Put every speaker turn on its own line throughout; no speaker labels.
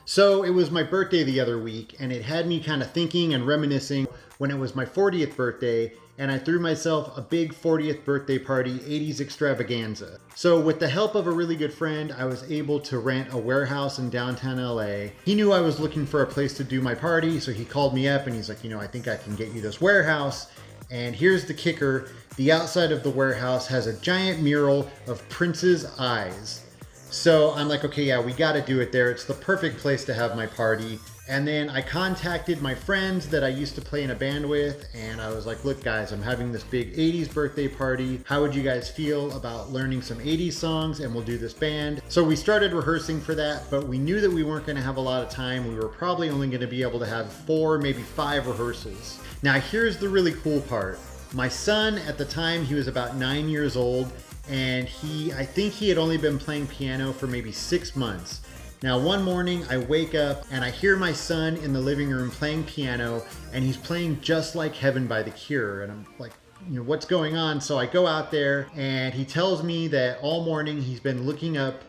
So it was my birthday the other week, and it had me kind of thinking and reminiscing when it was my 40th birthday, and I threw myself a big 40th birthday party 80s extravaganza. So with the help of a really good friend, I was able to rent a warehouse in downtown LA. He knew I was looking for a place to do my party, so he called me up and he's like, I think I can get you this warehouse. And here's the kicker, the outside of the warehouse has a giant mural of Prince's eyes. So I'm like, okay, yeah, we gotta do it there. It's the perfect place to have my party. And then I contacted my friends that I used to play in a band with, and I was like, look guys, I'm having this big 80s birthday party. How would you guys feel about learning some 80s songs and we'll do this band? So we started rehearsing for that, but we knew that we weren't gonna have a lot of time. We were probably only gonna be able to have 4, maybe 5 rehearsals. Now here's the really cool part. My son at the time, he was about 9 years old, and I think he had only been playing piano for maybe 6 months. Now one morning I wake up and I hear my son in the living room playing piano, and he's playing Just Like Heaven by The Cure, and I'm like, what's going on? So I go out there and he tells me that all morning he's been looking up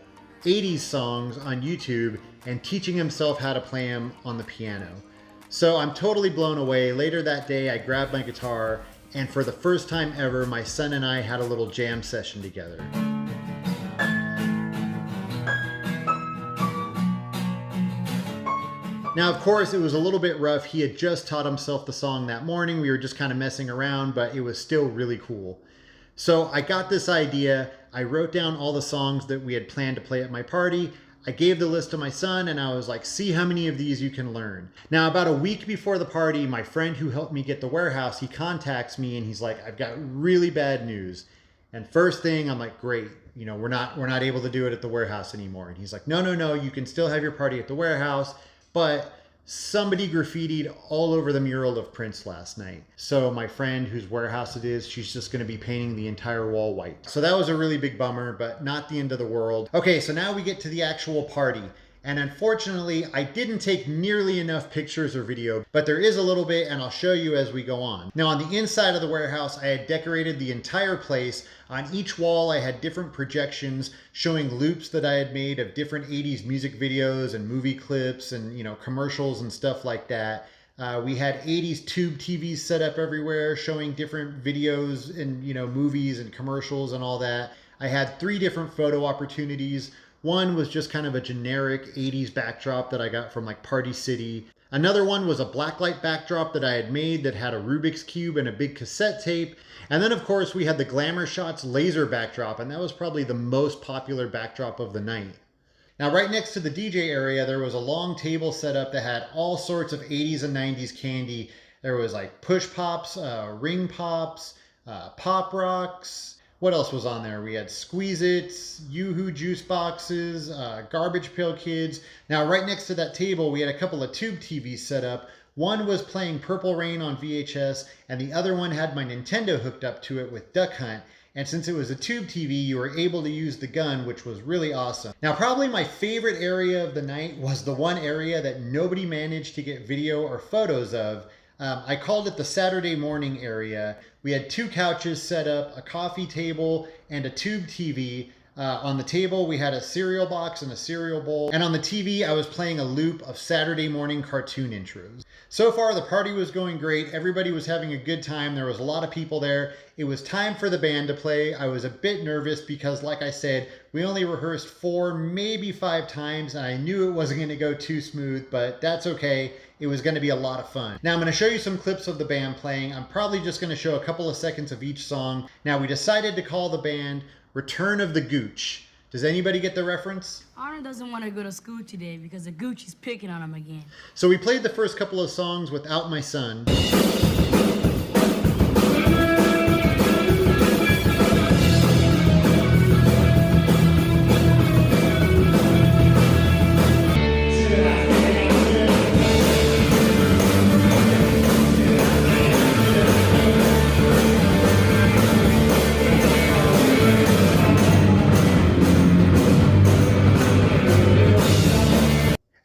80s songs on YouTube and teaching himself how to play them on the piano. So I'm totally blown away. Later that day I grabbed my guitar, and for the first time ever, my son and I had a little jam session together. Now, of course, it was a little bit rough. He had just taught himself the song that morning. We were just kind of messing around, but it was still really cool. So I got this idea. I wrote down all the songs that we had planned to play at my party. I gave the list to my son and I was like, see how many of these you can learn. Now, about a week before the party, my friend who helped me get the warehouse, he contacts me and he's like, I've got really bad news. And first thing, I'm like, great, we're not able to do it at the warehouse anymore. And he's like, no, you can still have your party at the warehouse, but somebody graffitied all over the mural of Prince last night. So my friend whose warehouse it is, she's just gonna be painting the entire wall white. So that was a really big bummer, but not the end of the world. Okay, so now we get to the actual party. And unfortunately, I didn't take nearly enough pictures or video, but there is a little bit and I'll show you as we go on. Now on the inside of the warehouse, I had decorated the entire place. On each wall, I had different projections showing loops that I had made of different 80s music videos and movie clips and, commercials and stuff like that. We had 80s tube TVs set up everywhere showing different videos and, movies and commercials and all that. I had 3 different photo opportunities. One was just kind of a generic 80s backdrop that I got from like Party City. Another one was a blacklight backdrop that I had made that had a Rubik's Cube and a big cassette tape. And then of course we had the Glamour Shots laser backdrop, and that was probably the most popular backdrop of the night. Now right next to the DJ area, there was a long table set up that had all sorts of 80s and 90s candy. There was like Push Pops, Ring Pops, Pop Rocks. What else was on there? We had Squeeze-Its, Yoo-Hoo juice boxes, Garbage Pail Kids. Now, right next to that table, we had a couple of tube TVs set up. One was playing Purple Rain on VHS, and the other one had my Nintendo hooked up to it with Duck Hunt. And since it was a tube TV, you were able to use the gun, which was really awesome. Now, probably my favorite area of the night was the one area that nobody managed to get video or photos of. I called it the Saturday morning area. We had 2 couches set up, a coffee table, and a tube TV. On the table, we had a cereal box and a cereal bowl. And on the TV, I was playing a loop of Saturday morning cartoon intros. So far, the party was going great. Everybody was having a good time. There was a lot of people there. It was time for the band to play. I was a bit nervous because, like I said, we only rehearsed 4, maybe 5 times, and I knew it wasn't gonna go too smooth, but that's okay. It was gonna be a lot of fun. Now I'm gonna show you some clips of the band playing. I'm probably just gonna show a couple of seconds of each song. Now we decided to call the band Return of the Gooch. Does anybody get the reference?
Arnold doesn't want to go to school today because the Gooch is picking on him again.
So we played the first couple of songs without my son.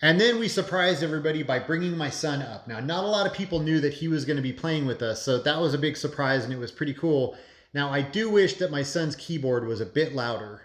And then we surprised everybody by bringing my son up. Now, not a lot of people knew that he was going to be playing with us, so that was a big surprise and it was pretty cool. Now, I do wish that my son's keyboard was a bit louder.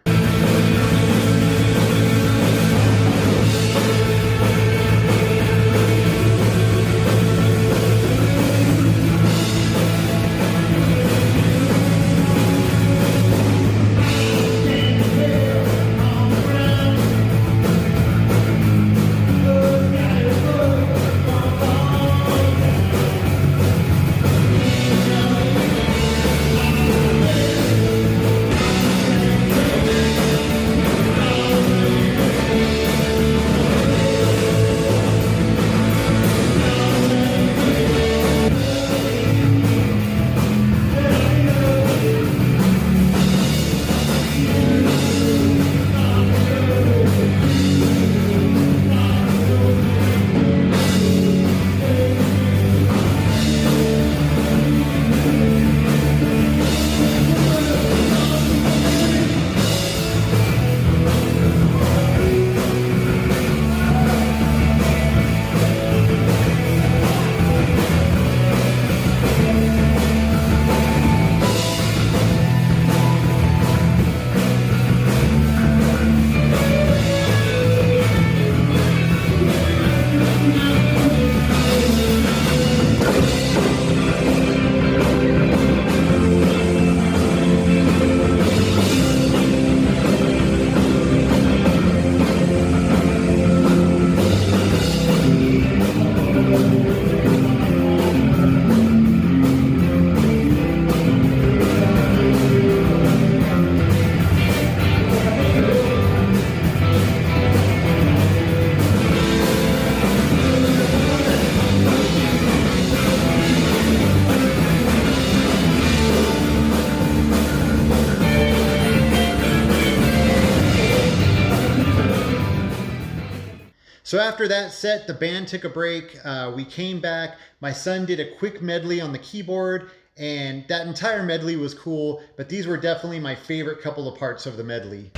So after that set, the band took a break. We came back. My son did a quick medley on the keyboard, and that entire medley was cool, but these were definitely my favorite couple of parts of the medley.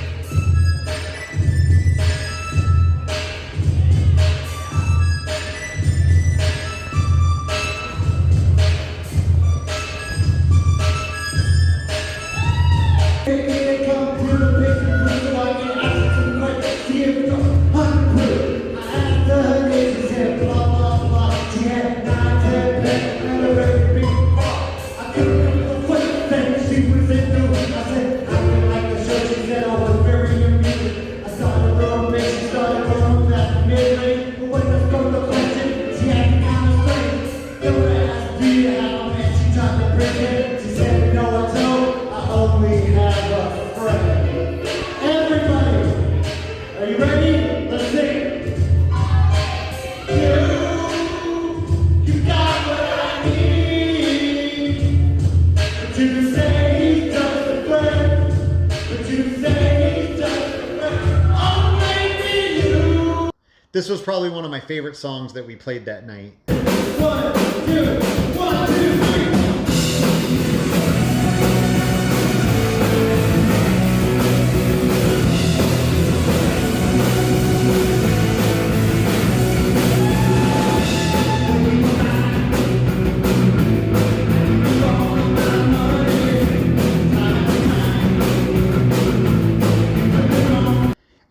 This was probably one of my favorite songs that we played that night.
1, 2, 1, 2, 3.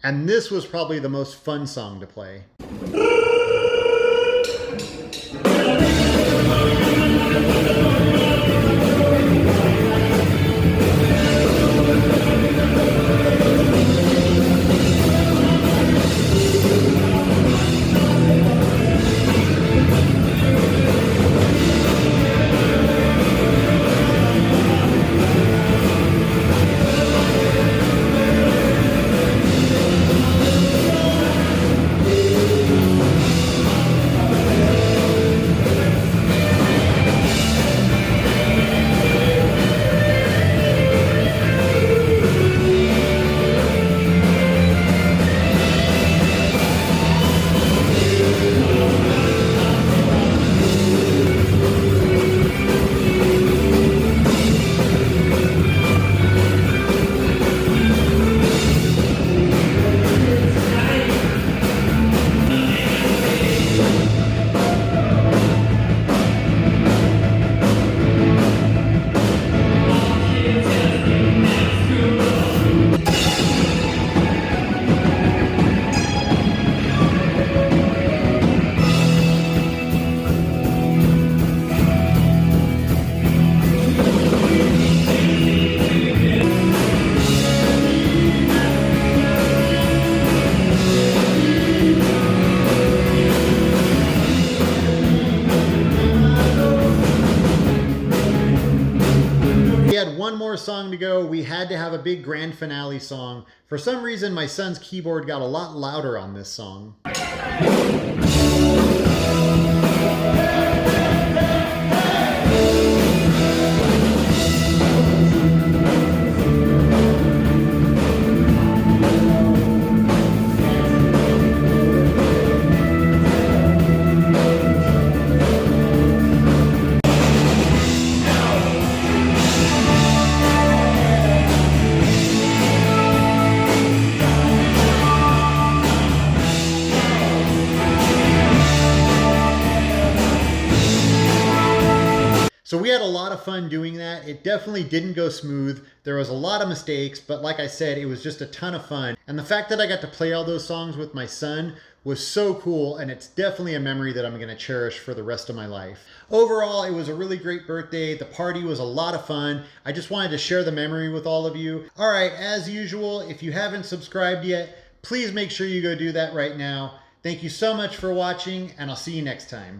And this was probably the most fun song to play. One more song to go. We had to have a big grand finale song. For some reason, my son's keyboard got a lot louder on this song. So we had a lot of fun doing that. It definitely didn't go smooth. There was a lot of mistakes, but like I said, it was just a ton of fun. And the fact that I got to play all those songs with my son was so cool, and it's definitely a memory that I'm gonna cherish for the rest of my life. Overall, it was a really great birthday. The party was a lot of fun. I just wanted to share the memory with all of you. All right, as usual, if you haven't subscribed yet, please make sure you go do that right now. Thank you so much for watching, and I'll see you next time.